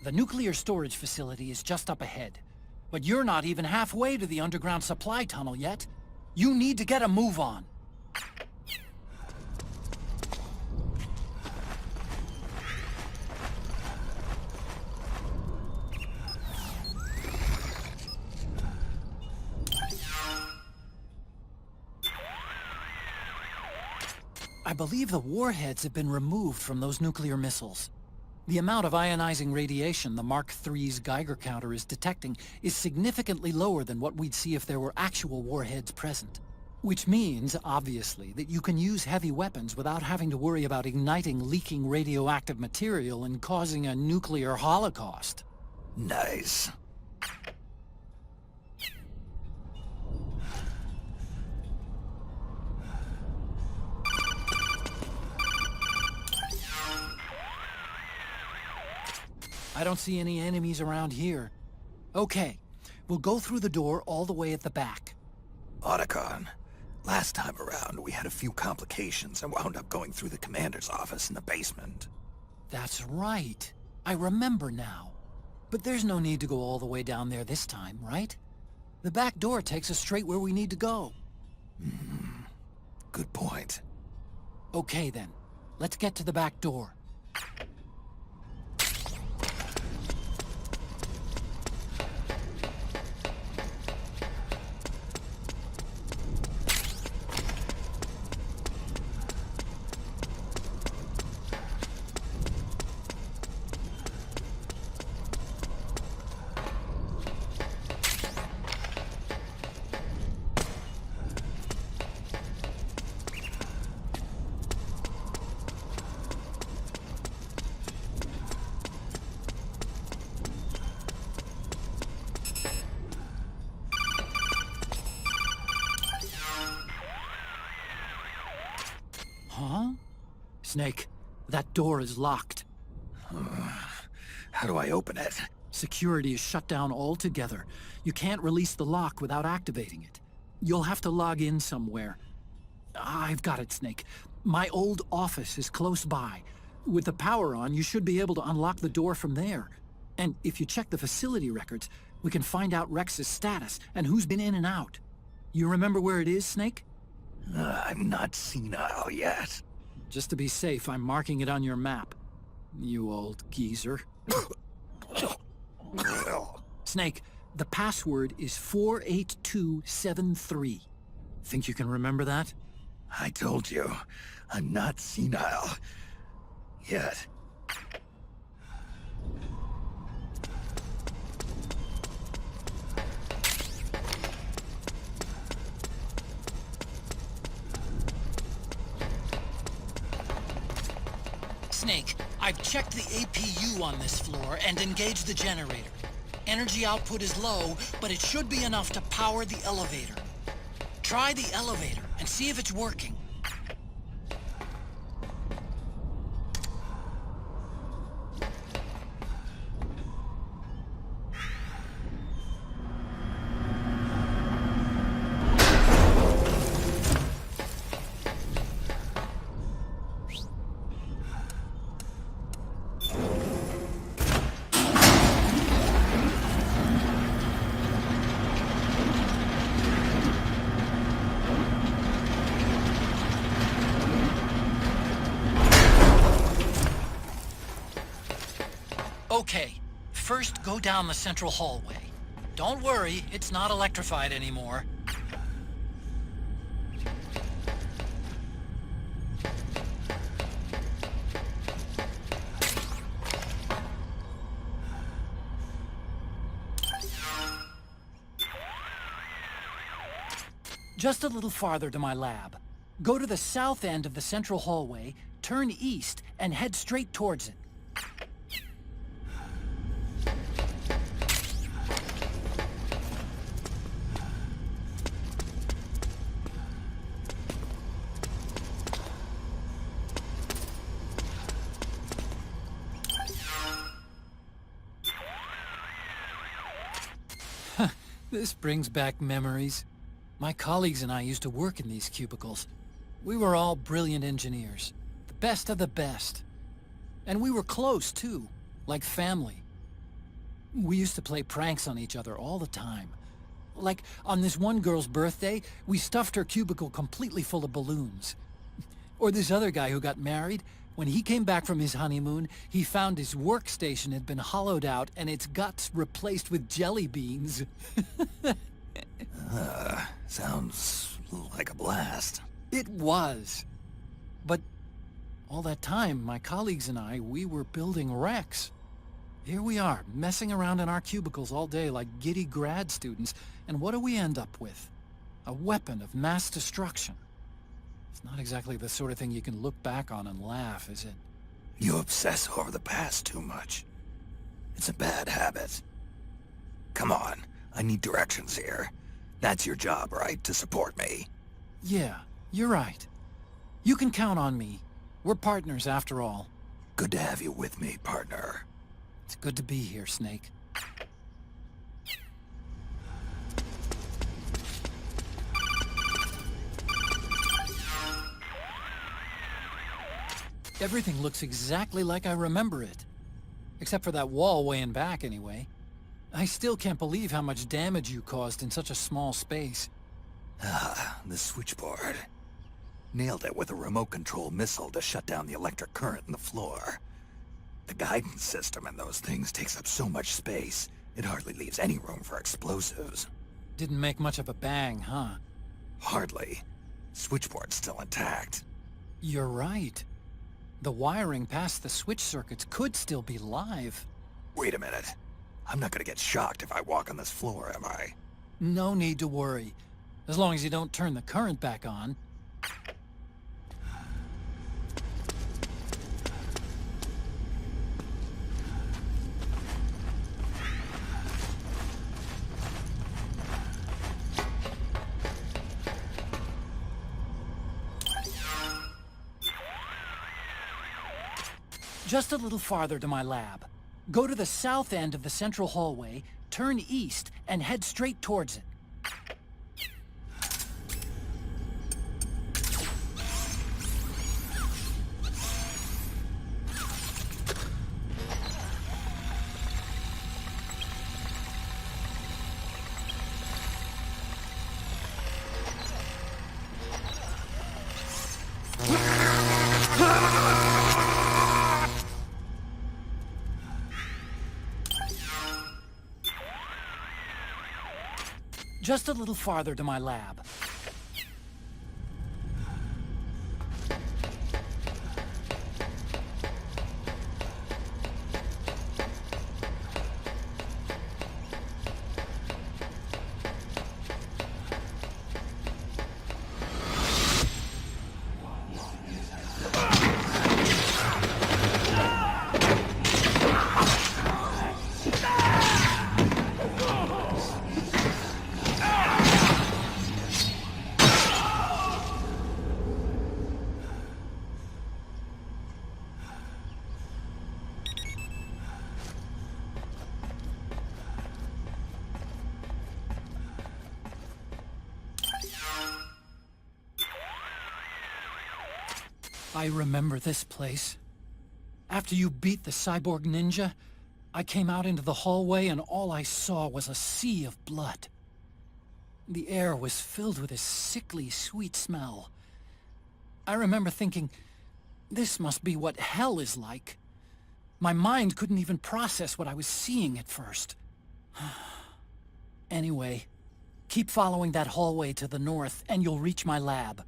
The nuclear storage facility is just up ahead. But you're not even halfway to the underground supply tunnel yet. You need to get a move on. I believe the warheads have been removed from those nuclear missiles. The amount of ionizing radiation the Mark III's Geiger counter is detecting is significantly lower than what we'd see if there were actual warheads present. Which means, obviously, that you can use heavy weapons without having to worry about igniting leaking radioactive material and causing a nuclear holocaust. Nice. I don't see any enemies around here. Okay, we'll go through the door all the way at the back. Otacon, last time around we had a few complications and wound up going through the commander's office in the basement. That's right. I remember now. But there's no need to go all the way down there this time, right? The back door takes us straight where we need to go. Good point. Okay then, let's get to the back door. Huh? Snake, that door is locked. How do I open it? Security is shut down altogether. You can't release the lock without activating it. You'll have to log in somewhere. I've got it, Snake. My old office is close by. With the power on, you should be able to unlock the door from there. And if you check the facility records, we can find out Rex's status and who's been in and out. You remember where it is, Snake? I'm not senile yet. Just to be safe, I'm marking it on your map. You old geezer. Snake, the password is 48273. Think you can remember that? I told you, I'm not senile yet. Snake, I've checked the APU on this floor and engaged the generator. Energy output is low, but it should be enough to power the elevator. Try the elevator and see if it's working. Okay, first go down the central hallway. Don't worry, it's not electrified anymore. Just a little farther to my lab. Go to the south end of the central hallway, turn east, and head straight towards it. This brings back memories. My colleagues and I used to work in these cubicles. We were all brilliant engineers, the best of the best. And we were close, too, like family. We used to play pranks on each other all the time. Like, on this one girl's birthday, we stuffed her cubicle completely full of balloons. Or this other guy who got married, when he came back from his honeymoon, he found his workstation had been hollowed out and its guts replaced with jelly beans. Sounds like a blast. It was. But all that time, my colleagues and I, we were building wrecks. Here we are, messing around in our cubicles all day like giddy grad students, and what do we end up with? A weapon of mass destruction. It's not exactly the sort of thing you can look back on and laugh, is it? You obsess over the past too much. It's a bad habit. Come on, I need directions here. That's your job, right? To support me. Yeah, you're right. You can count on me. We're partners after all. Good to have you with me, partner. It's good to be here, Snake. Everything looks exactly like I remember it. Except for that wall way in back, anyway. I still can't believe how much damage you caused in such a small space. The switchboard. Nailed it with a remote-control missile to shut down the electric current in the floor. The guidance system in those things takes up so much space, it hardly leaves any room for explosives. Didn't make much of a bang, huh? Hardly. Switchboard's still intact. You're right. The wiring past the switch circuits could still be live. Wait a minute. I'm not gonna get shocked if I walk on this floor, am I? No need to worry. As long as you don't turn the current back on. Just a little farther to my lab. Go to the south end of the central hallway, turn east, and head straight towards it. Just a little farther to my lab. I remember this place. After you beat the cyborg ninja, I came out into the hallway and all I saw was a sea of blood. The air was filled with a sickly, sweet smell. I remember thinking, this must be what hell is like. My mind couldn't even process what I was seeing at first. Anyway, keep following that hallway to the north and you'll reach my lab.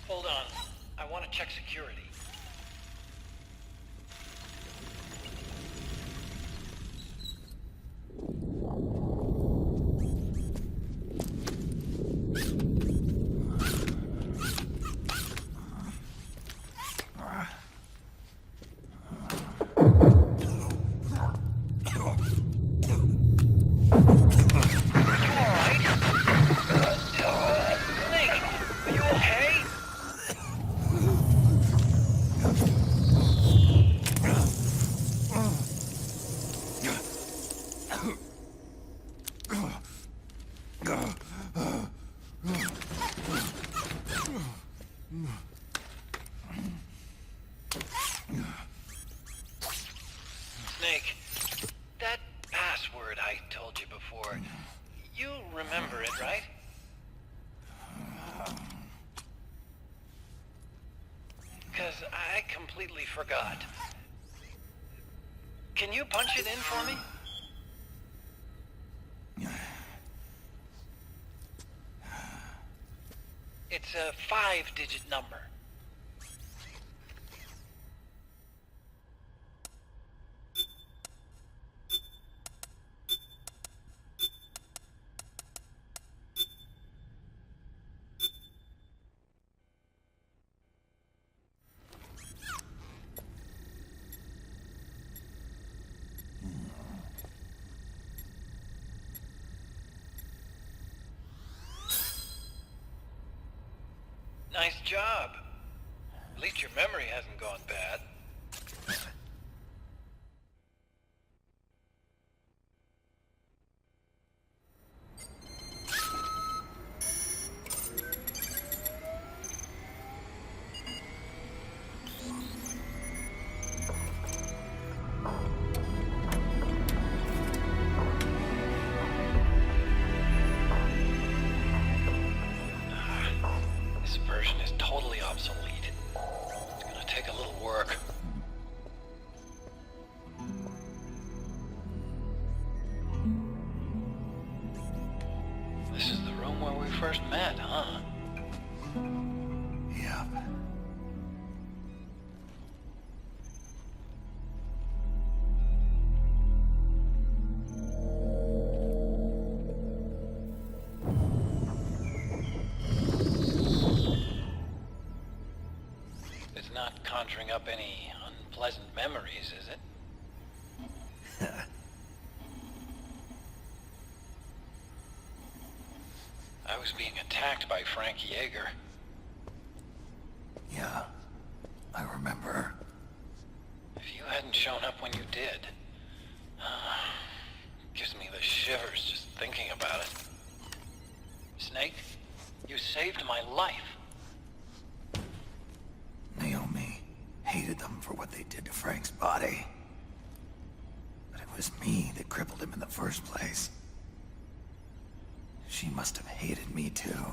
Hold on. I want to check security. Snake, that password I told you before, you remember it, right? Because I completely forgot. Can you punch it in for me? It's a 5-digit number. Nice job. At least your memory hasn't gone bad. This version is totally obsolete. It's gonna take a little work. This is the room where we first met, huh? Yep. It's not conjuring up any unpleasant memories, is it? I was being attacked by Frank Yeager. Yeah, I remember. If you hadn't shown up when you did, gives me the shivers just thinking about it. Snake, you saved my life. Naomi hated them for what they did to Frank's body. But it was me that crippled him in the first place. She must have hated me too.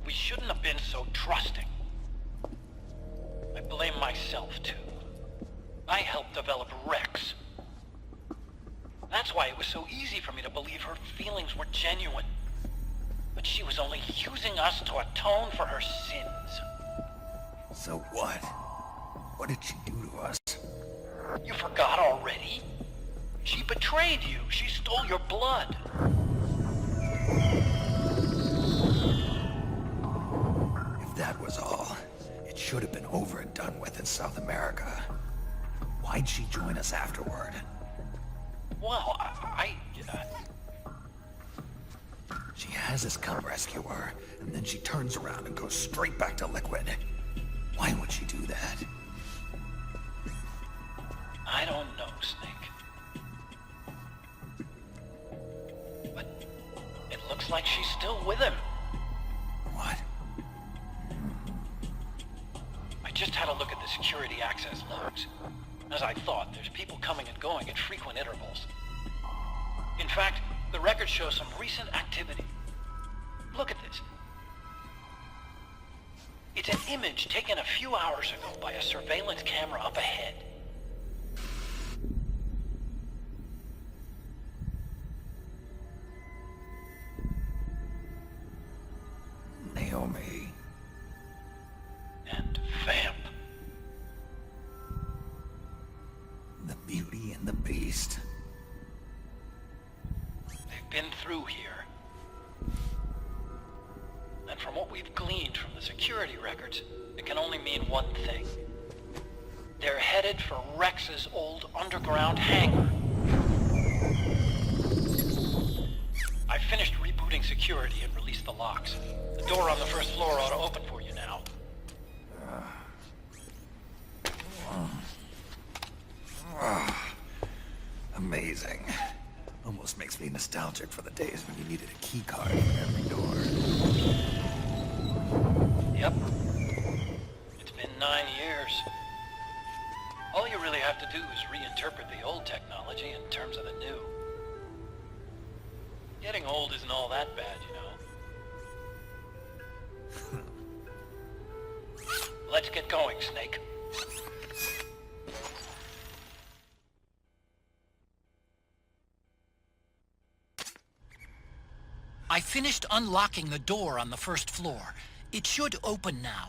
We shouldn't have been so trusting. I blame myself too. I helped develop Rex. That's why it was so easy for me to believe her feelings were genuine. But she was only using us to atone for her sins. So what? What did she do to us? You forgot already? She betrayed you. She stole your blood. If that was all, it should have been over and done with in South America. Why'd she join us afterward? Well, She has us come rescue her, and then she turns around and goes straight back to Liquid. Why would she do that? I don't know, Snake. But it looks like she's still with him. What? I just had a look at the security access logs. As I thought, there's people coming and going at frequent intervals. In fact, the record shows some recent activity. Look at this. It's an image taken a few hours ago by a surveillance camera up ahead. Naomi. And Vamp. The Beauty and the Beast. They've been through here. And from what we've gleaned from the security records, it can only mean one thing. They're headed for Rex's old underground hangar. I finished rebooting security and released the locks. The door on the first floor ought to open for you now. Amazing. almost makes me nostalgic for the days when you needed a key card for every door. Yep. It's been 9 years. All you really have to do is reinterpret the old technology in terms of the new. Getting old isn't all that bad, you know. Let's get going, Snake. I finished unlocking the door on the first floor. It should open now.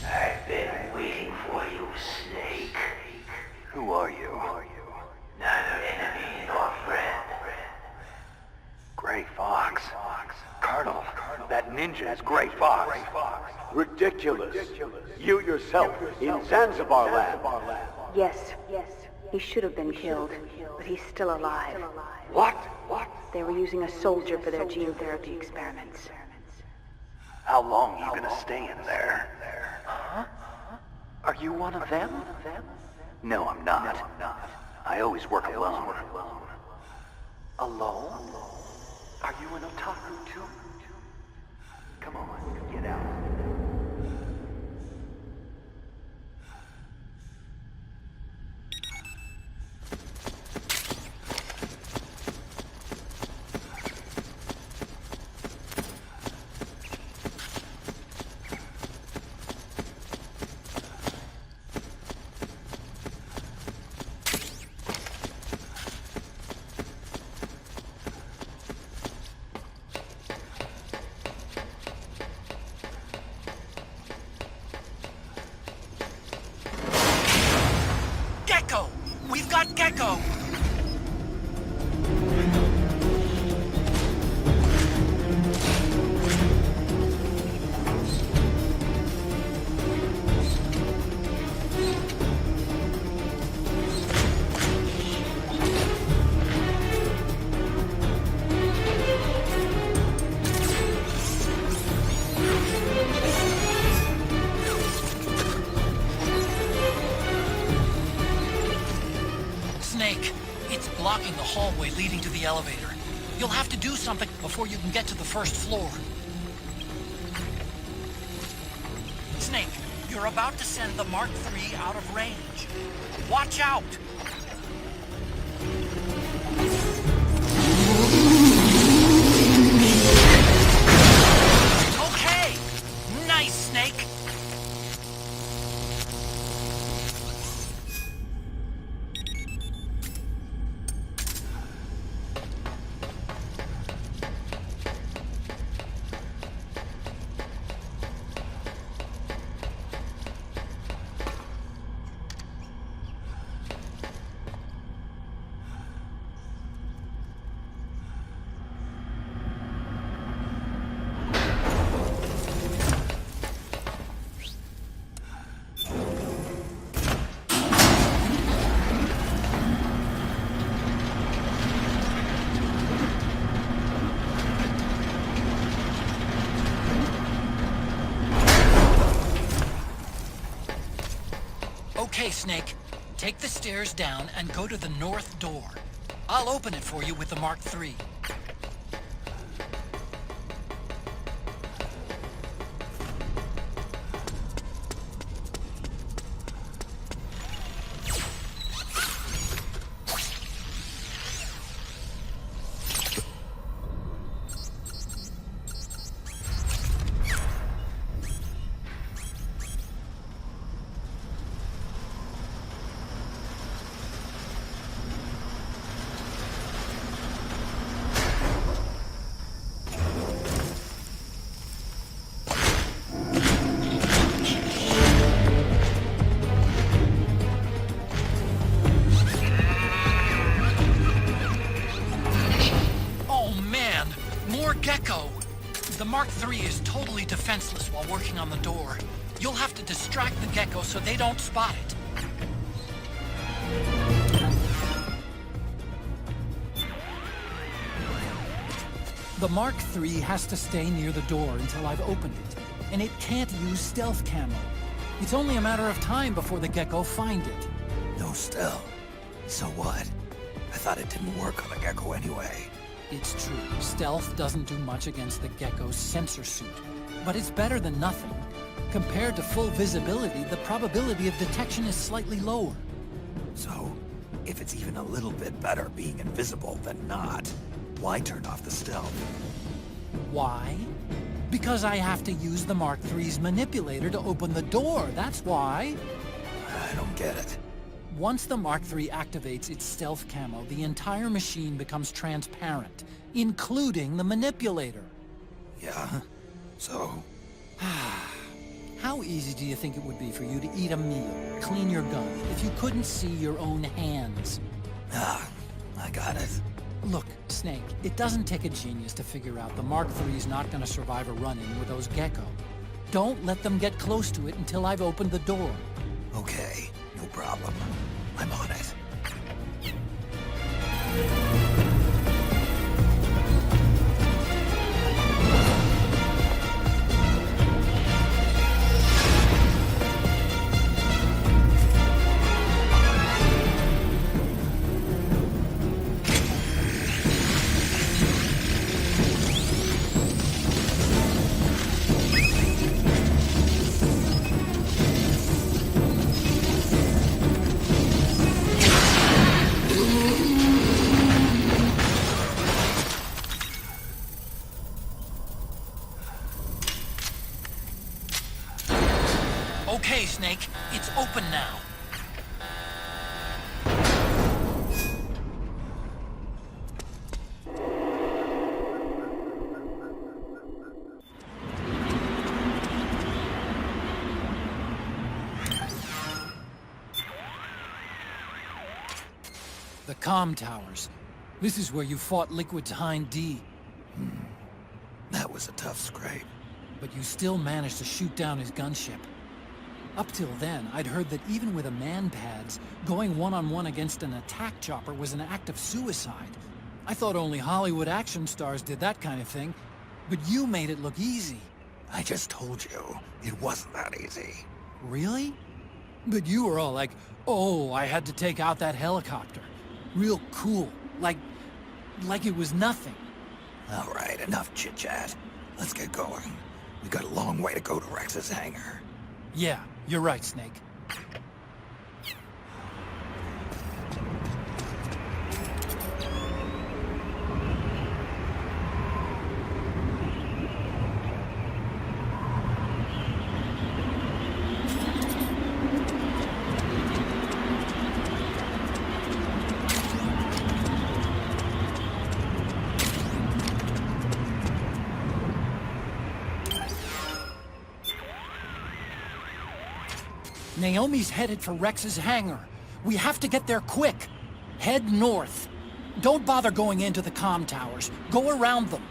I've been waiting for you, Snake. Who are you? Neither enemy nor friend. Gray Fox. Colonel, that ninja is Gray Fox. Ridiculous. You yourself in Zanzibar land. Yes. He should have been killed, but he's still alive. What? They were using a soldier for their gene therapy experiments. How long are you gonna stay in there? Huh? Are you one of them? No, I'm not. I always work alone. Alone? Are you an otaku too? Come on, get out. Gecko! We've got Gecko! Snake, it's blocking the hallway leading to the elevator. You'll have to do something before you can get to the first floor. Snake, you're about to send the Mark III out of range. Watch out! Okay! Nice, Snake! Okay, Snake. Take the stairs down and go to the north door. I'll open it for you with the Mark III. Gecko! The Mark III is totally defenseless while working on the door. You'll have to distract the Gecko so they don't spot it. The Mark III has to stay near the door until I've opened it, and it can't use stealth camo. It's only a matter of time before the Gecko find it. No stealth. So what? I thought it didn't work on the Gecko anyway. It's true, stealth doesn't do much against the Gecko's sensor suit. But it's better than nothing. Compared to full visibility, the probability of detection is slightly lower. So, if it's even a little bit better being invisible than not, why turn off the stealth? Why? Because I have to use the Mark III's manipulator to open the door, that's why. I don't get it. Once the Mark III activates its stealth camo, the entire machine becomes transparent, including the manipulator. Yeah? So? How easy do you think it would be for you to eat a meal, clean your gun, if you couldn't see your own hands? I got it. Look, Snake, it doesn't take a genius to figure out the Mark III's not gonna survive a run-in with those Gecko. Don't let them get close to it until I've opened the door. Okay, no problem. I'm on it. Okay, Snake, it's open now. The comm towers. This is where you fought Liquid's Hind D. That was a tough scrape. But you still managed to shoot down his gunship. Up till then, I'd heard that even with a man-pads, going one-on-one against an attack chopper was an act of suicide. I thought only Hollywood action stars did that kind of thing, but you made it look easy. I just told you, it wasn't that easy. Really? But you were all like, oh, I had to take out that helicopter. Real cool. Like it was nothing. All right, enough chit-chat. Let's get going. We got a long way to go to Rex's hangar. Yeah, you're right, Snake. Naomi's headed for Rex's hangar. We have to get there quick. Head north. Don't bother going into the comm towers. Go around them.